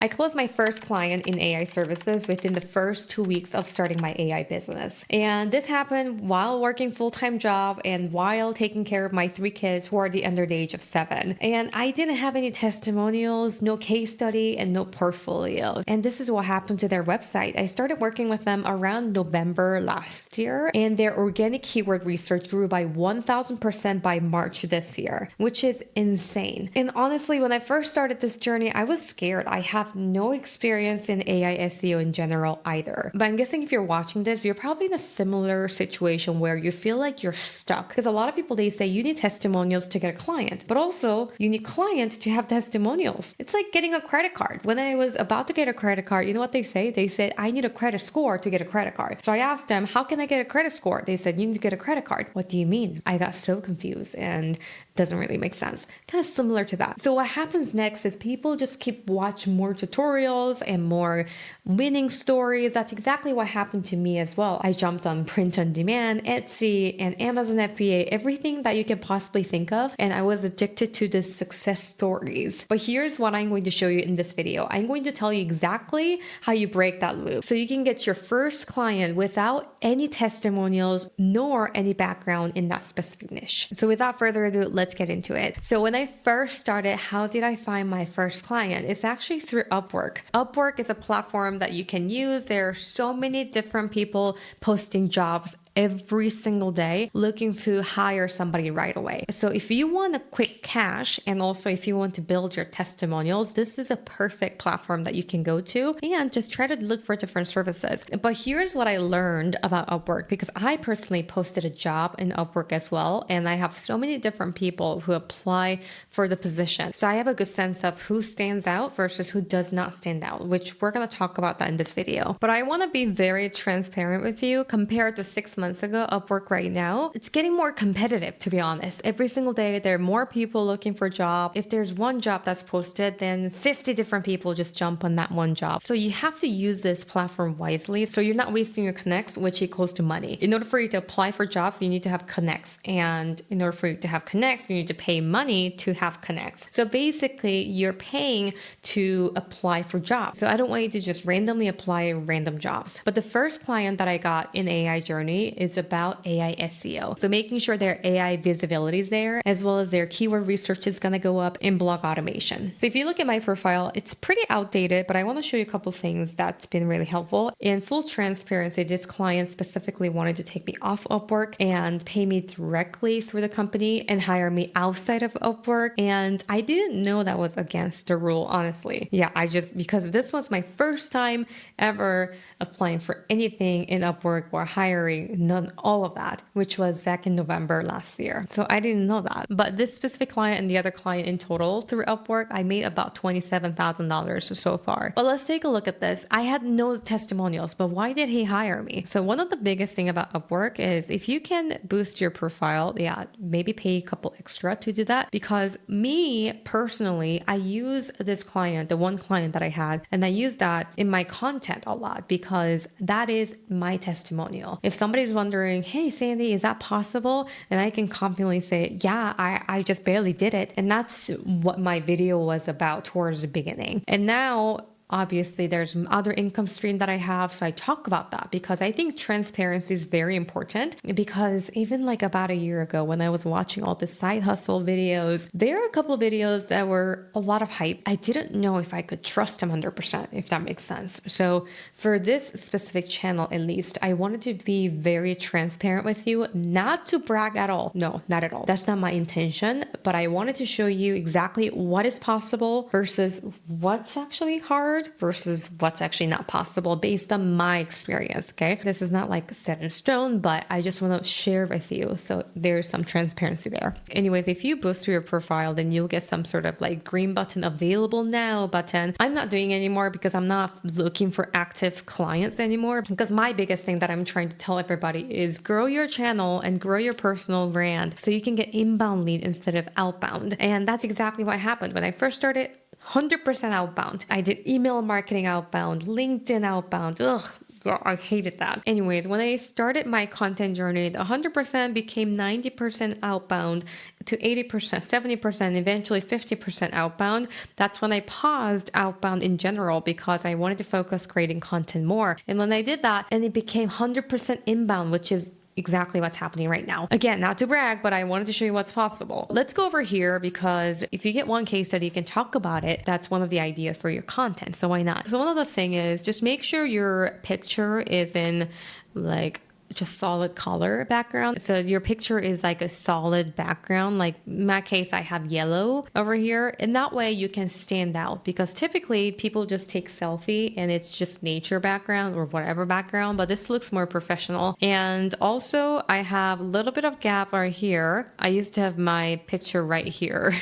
I closed my first client in AI services within the first 2 weeks of starting my AI business. And this happened while working full-time job and while taking care of my 3 kids who are under the age of 7. And I didn't have any testimonials, no case study, and no portfolio. And this is what happened to their website. I started working with them around November last year, and their organic keyword research grew by 1000% by March this year, which is insane. And honestly, when I first started this journey, I was scared. I have no experience in AI SEO in general either. But I'm guessing if you're watching this, you're probably in a similar situation where you feel like you're stuck. Because a lot of people, they say you need testimonials to get a client, but also you need client to have testimonials. It's like getting a credit card. When I was about to get a credit card, you know what they say? They said, I need a credit score to get a credit card. So I asked them, how can I get a credit score? They said, you need to get a credit card. What do you mean? I got so confused and doesn't really make sense. Kind of similar to that. So what happens next is people just keep watching more tutorials and more winning stories. That's exactly what happened to me as well. I jumped on print on demand, Etsy, and Amazon FBA, everything that you can possibly think of. And I was addicted to the success stories. But here's what I'm going to show you in this video. I'm going to tell you exactly how you break that loop so you can get your first client without any testimonials nor any background in that specific niche. So without further ado, let's get into it. So when I first started, how did I find my first client? It's actually through Upwork. Upwork is a platform that you can use. There are so many different people posting jobs every single day looking to hire somebody right away. So if you want a quick cash and also if you want to build your testimonials, this is a perfect platform that you can go to and just try to look for different services. But here's what I learned about Upwork, because I personally posted a job in Upwork as well, and I have so many different people who apply for the position. So I have a good sense of who stands out versus who does not stand out, which we're going to talk about that in this video. But I want to be very transparent with you. Compared to 6 months ago, Upwork right now, it's getting more competitive, to be honest. Every single day, there are more people looking for a job. If there's one job that's posted, then 50 different people just jump on that one job. So you have to use this platform wisely so you're not wasting your connects, which equals to money. In order for you to apply for jobs, you need to have connects. And in order for you to have connects, you need to pay money to have connects. So basically, you're paying to apply for jobs. So I don't want you to just randomly apply random jobs. But the first client that I got in AI journey is about AI SEO. So making sure their AI visibility is there, as well as their keyword research is going to go up in blog automation. So if you look at my profile, it's pretty outdated, but I want to show you a couple things that's been really helpful. In full transparency, this client specifically wanted to take me off Upwork and pay me directly through the company and hire me outside of Upwork. And I didn't know that was against the rule, honestly. Yeah, because this was my first time ever applying for anything in Upwork or hiring, none, all of that, which was back in November last year. So I didn't know that. But this specific client and the other client in total through Upwork, I made about $27,000 so far. But let's take a look at this. I had no testimonials, but why did he hire me? So one of the biggest thing about Upwork is if you can boost your profile, maybe pay a couple extra to do that. Because me personally, I use this client, the one client that I had, and I use that in my content a lot because that is my testimonial. If somebody's wondering, hey, Sandy, is that possible? And I can confidently say, yeah, I just barely did it. And that's what my video was about towards the beginning. And now, obviously, there's other income stream that I have. So I talk about that because I think transparency is very important, because even like about a year ago when I was watching all the side hustle videos, there are a couple of videos that were a lot of hype. I didn't know if I could trust them 100%, if that makes sense. So for this specific channel, at least, I wanted to be very transparent with you, not to brag at all. No, not at all. That's not my intention, but I wanted to show you exactly what is possible versus what's actually hard versus what's actually not possible based on my experience, okay? This is not like set in stone, but I just want to share with you. So there's some transparency there. Anyways, if you boost your profile, then you'll get some sort of like green button, available now button. I'm not doing it anymore because I'm not looking for active clients anymore, because my biggest thing that I'm trying to tell everybody is grow your channel and grow your personal brand so you can get inbound lead instead of outbound. And that's exactly what happened when I first started. 100% outbound. I did email marketing outbound, LinkedIn outbound. I hated that. Anyways, when I started my content journey, the 100% became 90% outbound to 80%, 70%, eventually 50% outbound. That's when I paused outbound in general because I wanted to focus creating content more. And when I did that, and it became 100% inbound, which is exactly what's happening right now. Again, not to brag, but I wanted to show you what's possible. Let's go over here because if you get one case study, you can talk about it. That's one of the ideas for your content. So why not? So one of the thing is just make sure your picture is in like just solid color background. So your picture is like a solid background. Like in my case, I have yellow over here. And that way you can stand out because typically people just take selfie and it's just nature background or whatever background, but this looks more professional. And also I have a little bit of gap right here. I used to have my picture right here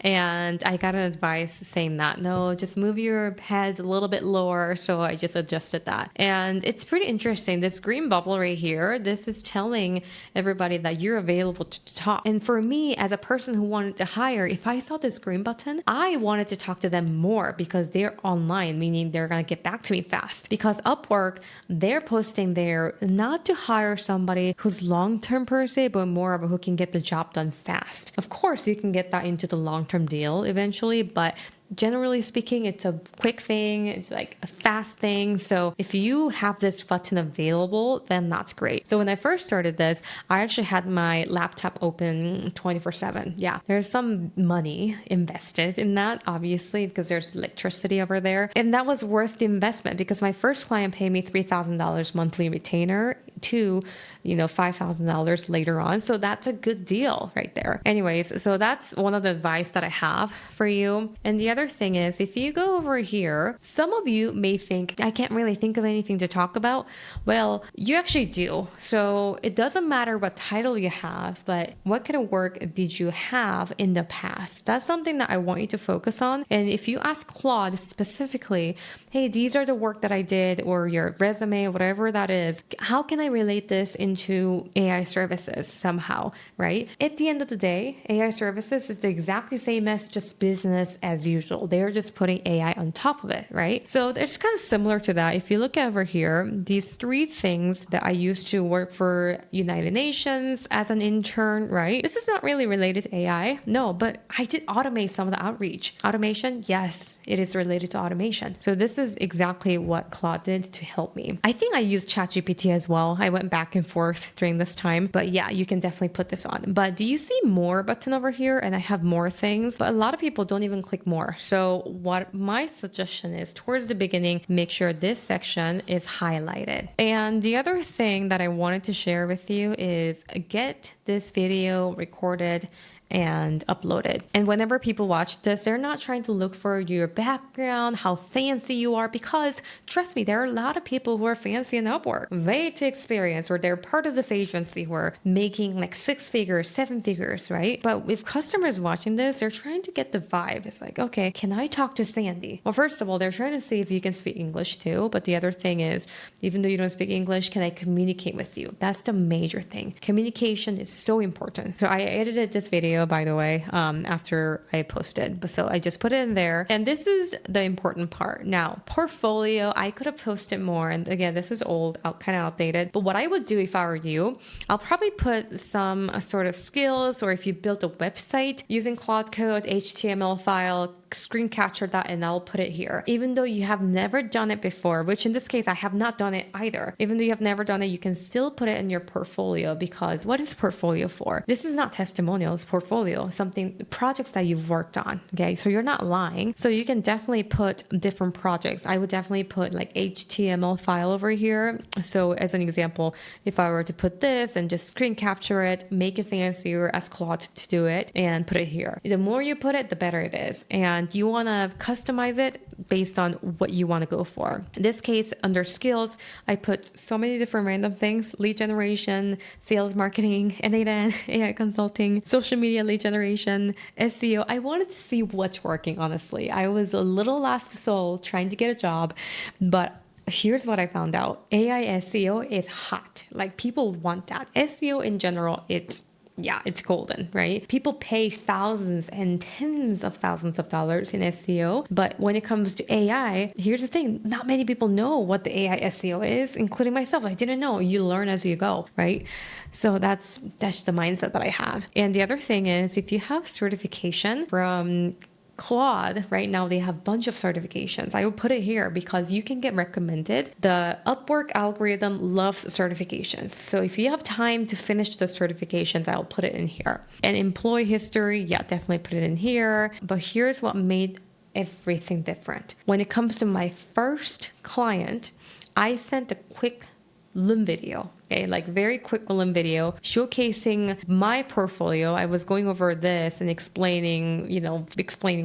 and I got an advice saying that, no, just move your head a little bit lower. So I just adjusted that. And it's pretty interesting. This green bubble right here, this is telling everybody that you're available to talk. And for me, as a person who wanted to hire, if I saw this green button, I wanted to talk to them more because they're online, meaning they're going to get back to me fast. Because Upwork, they're posting there not to hire somebody who's long-term per se, but more of a who can get the job done fast. Of course, you can get that into the long-term deal eventually, but generally speaking, it's a quick thing. It's like a fast thing. So if you have this button available, then that's great. So when I first started this, I actually had my laptop open 24/7. Yeah, there's some money invested in that, obviously, because there's electricity over there. And that was worth the investment because my first client paid me $3,000 monthly retainer to, $5,000 later on. So that's a good deal right there. Anyways, so that's one of the advice that I have for you. And the other thing is, if you go over here, some of you may think, I can't really think of anything to talk about. Well, you actually do. So it doesn't matter what title you have, but what kind of work did you have in the past? That's something that I want you to focus on. And if you ask Claude specifically, hey, these are the work that I did, or your resume, whatever that is, how can I relate this into AI services somehow, right? At the end of the day, AI services is the exactly same as just business as usual. They're just putting AI on top of it, right? So it's kind of similar to that. If you look over here, these three things that I used to work for United Nations as an intern, right? This is not really related to AI, no, but I did automate some of the outreach. Automation, yes, it is related to automation. So this is exactly what Claude did to help me. I think I used ChatGPT as well. I went back and forth during this time, but yeah, you can definitely put this on. But do you see more button over here? And I have more things, but a lot of people don't even click more. So what my suggestion is, towards the beginning, make sure this section is highlighted. And the other thing that I wanted to share with you is get this video recorded and upload it. And whenever people watch this, they're not trying to look for your background, how fancy you are, because trust me, there are a lot of people who are fancy in Upwork, way too experienced, or they're part of this agency who are making like 6 figures, 7 figures, right? But if customers watching this, they're trying to get the vibe. It's like, okay, can I talk to Sandy? Well, first of all, they're trying to see if you can speak English too. But the other thing is, even though you don't speak English, can I communicate with you? That's the major thing. Communication is so important. So I edited this video, by the way, after I posted. But so I just put it in there. And this is the important part. Now, portfolio, I could have posted more. And again, this is old, kind of outdated. But what I would do if I were you, I'll probably put some sort of skills, or if you built a website using Claude Code, HTML file, screen capture that, and I'll put it here. Even though you have never done it before, which in this case, I have not done it either. Even though you have never done it, you can still put it in your portfolio, because what is portfolio for? This is not testimonials, portfolio, something, projects that you've worked on. Okay. So you're not lying. So you can definitely put different projects. I would definitely put like HTML file over here. So as an example, if I were to put this and just screen capture it, make it fancier as Claude to do it, and put it here. The more you put it, the better it is. And you want to customize it based on what you want to go for. In this case, under skills, I put so many different random things: lead generation, sales marketing, N8N, AI consulting, social media lead generation, SEO. I wanted to see what's working, honestly. I was a little lost soul trying to get a job, but here's what I found out. AI SEO is hot. Like, people want that. SEO in general, it's yeah, it's golden, right? People pay thousands and tens of thousands of dollars in SEO. But when it comes to AI, here's the thing. Not many people know what the AI SEO is, including myself. I didn't know. You learn as you go, right? So that's the mindset that I have. And the other thing is, if you have certification from Claude, right now they have a bunch of certifications. I will put it here because you can get recommended. The Upwork algorithm loves certifications. So if you have time to finish the certifications, I'll put it in here. And employee history, yeah, definitely put it in here. But here's what made everything different. When it comes to my first client, I sent a quick Loom video. Okay, like very quick Loom video showcasing my portfolio. I was going over this and explaining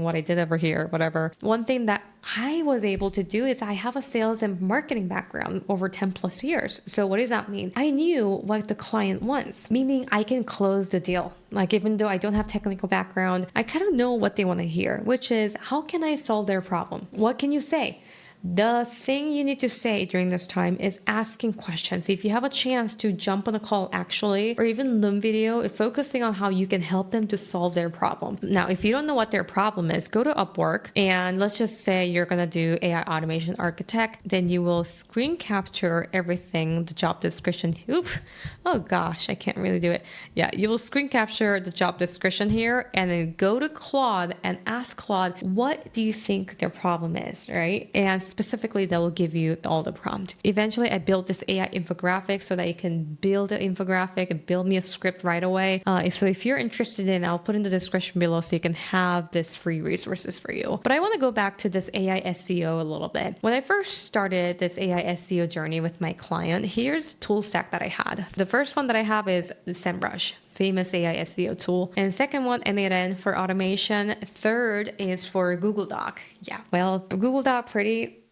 what I did over here, whatever. One thing that I was able to do is I have a sales and marketing background over 10 plus years. So what does that mean? I knew what the client wants, meaning I can close the deal. Like even though I don't have technical background, I kind of know what they want to hear, which is how can I solve their problem? What can you say? The thing you need to say during this time is asking questions. If you have a chance to jump on a call actually, or even Loom video, focusing on how you can help them to solve their problem. Now, if you don't know what their problem is, go to Upwork and let's just say you're going to do AI automation architect, then you will screen capture everything, the job description. Oof. Oh gosh, I can't really do it. Yeah, you will screen capture the job description here and then go to Claude and ask Claude, what do you think their problem is, right? And specifically, that will give you all the prompt. Eventually, I built this AI infographic so that you can build an infographic and build me a script right away. If you're interested in, I'll put in the description below so you can have this free resources for you. But I want to go back to this AI SEO a little bit. When I first started this AI SEO journey with my client, here's the tool stack that I had. The first one that I have is Semrush, famous AI SEO tool. And second one, NAN for automation. Third is for Google Doc. Yeah, well, Google Doc pretty,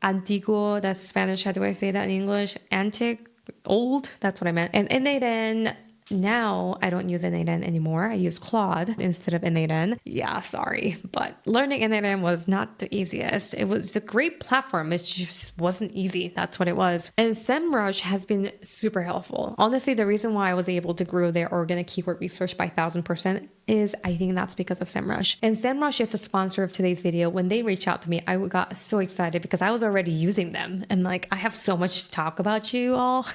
antiguo, that's Spanish. How do I say that in English? Antique, old, that's what I meant. And NAN, now I don't use NAN anymore. I use Claude instead of NAN. Yeah, sorry. But learning NAN was not the easiest. It was a great platform. It just wasn't easy. That's what it was. And Semrush has been super helpful. Honestly, the reason why I was able to grow their organic keyword research by 1,000% is I think that's because of Semrush. And Semrush is a sponsor of today's video. When they reached out to me, I got so excited because I was already using them. And I have so much to talk about you all.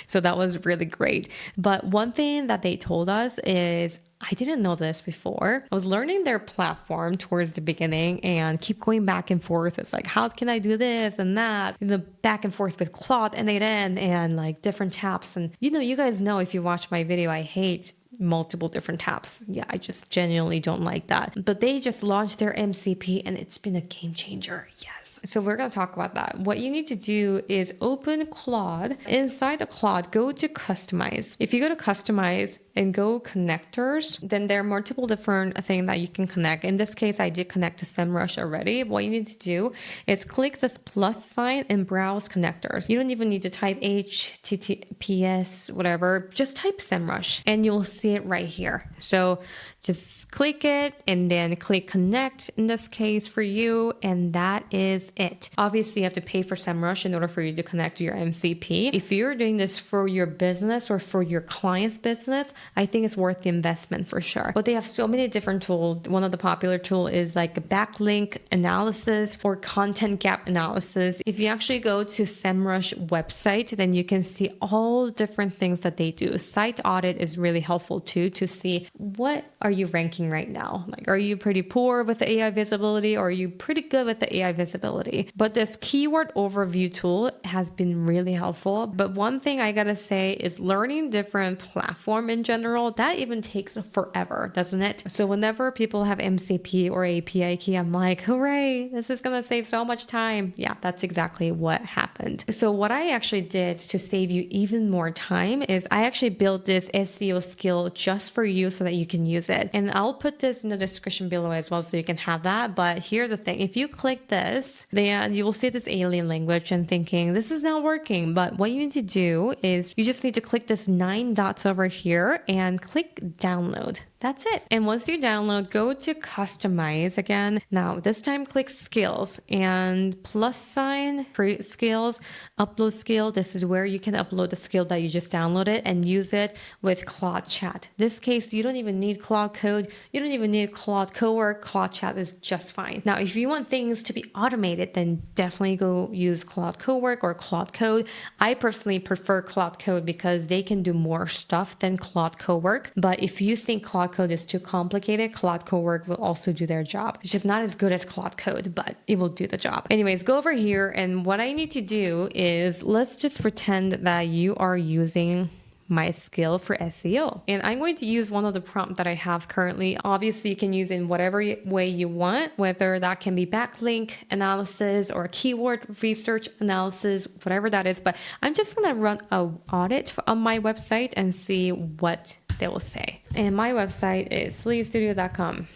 So that was really great. But one thing that they told us is, I didn't know this before. I was learning their platform towards the beginning and keep going back and forth. It's like, how can I do this and that? Back and forth with Claude and NAN and different tabs. And you guys know if you watch my video, I hate multiple different tabs. Yeah, I just genuinely don't like that. But they just launched their MCP and it's been a game changer. Yes. So we're going to talk about that. What you need to do is open Claude. Inside the Claude, go to customize. If you go to customize and go connectors, then there are multiple different things that you can connect. In this case, I did connect to Semrush already. What you need to do is click this plus sign and browse connectors. You don't even need to type HTTPS, whatever. Just type Semrush and you'll see it right here. So just click it and then click connect in this case for you. And that is it. Obviously, you have to pay for Semrush in order for you to connect to your MCP. If you're doing this for your business or for your client's business, I think it's worth the investment for sure. But they have so many different tools. One of the popular tools is like a backlink analysis or content gap analysis. If you actually go to Semrush website, then you can see all different things that they do. Site audit is really helpful too, to see what are you ranking right now? Are you pretty poor with the AI visibility or are you pretty good with the AI visibility? But this keyword overview tool has been really helpful. But one thing I gotta say is learning different platform in general, that even takes forever, doesn't it? So whenever people have MCP or API key, I'm like, hooray, this is gonna save so much time. Yeah, that's exactly what happened. So what I actually did to save you even more time is I actually built this SEO skill just for you so that you can use it. And I'll put this in the description below as well so you can have that. But here's the thing. If you click this, then you will see this alien language and thinking, this is not working. But what you need to do is you just need to click this 9 dots over here and click download. That's it. And once you download, go to customize again. Now, this time click skills and plus sign, create skills, upload skill. This is where you can upload the skill that you just downloaded and use it with Claude Chat. This case, you don't even need Claude Code. You don't even need Claude Cowork. Claude Chat is just fine. Now, if you want things to be automated, then definitely go use Claude Cowork or Claude Code. I personally prefer Claude Code because they can do more stuff than Claude Cowork. But if you think Claude Code is too complicated, Claude Cowork will also do their job. It's just not as good as Claude Code, but it will do the job. Anyways, go over here, and what I need to do is let's just pretend that you are using my skill for SEO. And I'm going to use one of the prompts that I have currently. Obviously, you can use it in whatever way you want, whether that can be backlink analysis or keyword research analysis, whatever that is. But I'm just going to run an audit on my website and see what they will say. And my website is sleestudio.com.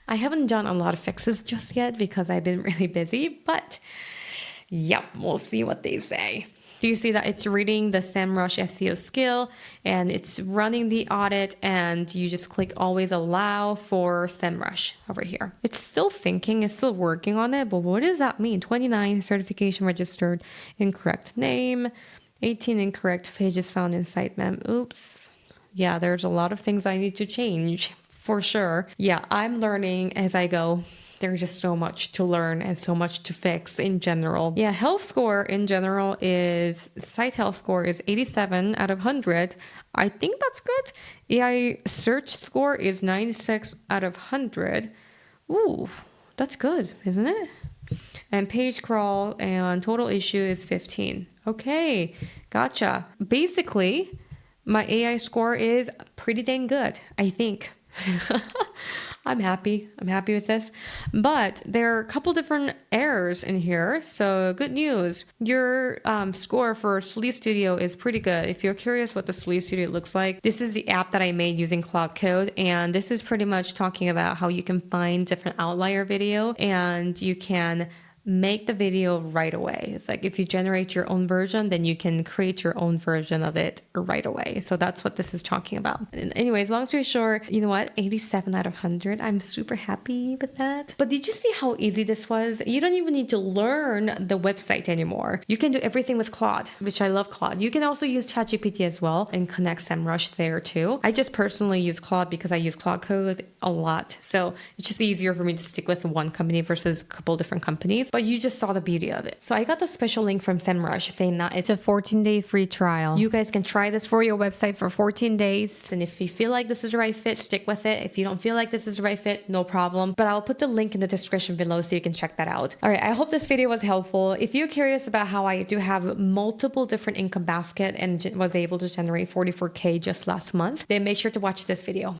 I haven't done a lot of fixes just yet because I've been really busy, but yep, we'll see what they say. Do you see that it's reading the Semrush SEO skill and it's running the audit, and you just click always allow for Semrush over here. It's still thinking, it's still working on it, but what does that mean? 29 certification registered, incorrect name, 18 incorrect pages found in sitemap. Oops. Yeah, there's a lot of things I need to change for sure. Yeah, I'm learning as I go. There's just so much to learn and so much to fix in general. Yeah, health score in general is, site health score is 87 out of 100. I think that's good. AI search score is 96 out of 100. Ooh, that's good, isn't it? And page crawl and total issue is 15. Okay, gotcha. Basically, my AI score is pretty dang good, I think. I'm happy with this, but there are a couple different errors in here. So good news, your score for Sleep Studio is pretty good. If you're curious what the Sleep Studio looks like, this is the app that I made using Claude Code, and this is pretty much talking about how you can find different outlier video and you can make the video right away. It's like if you generate your own version, then you can create your own version of it right away. So that's what this is talking about. And anyways, long story short, you know what? 87 out of 100. I'm super happy with that. But did you see how easy this was? You don't even need to learn the website anymore. You can do everything with Claude, which I love Claude. You can also use ChatGPT as well and connect Semrush there too. I just personally use Claude because I use Claude Code a lot. So it's just easier for me to stick with one company versus a couple different companies. But you just saw the beauty of it. So I got the special link from Semrush saying that it's a 14-day free trial. You guys can try this for your website for 14 days. And if you feel like this is the right fit, stick with it. If you don't feel like this is the right fit, no problem. But I'll put the link in the description below so you can check that out. All right, I hope this video was helpful. If you're curious about how I do have multiple different income basket and was able to generate 44K just last month, then make sure to watch this video.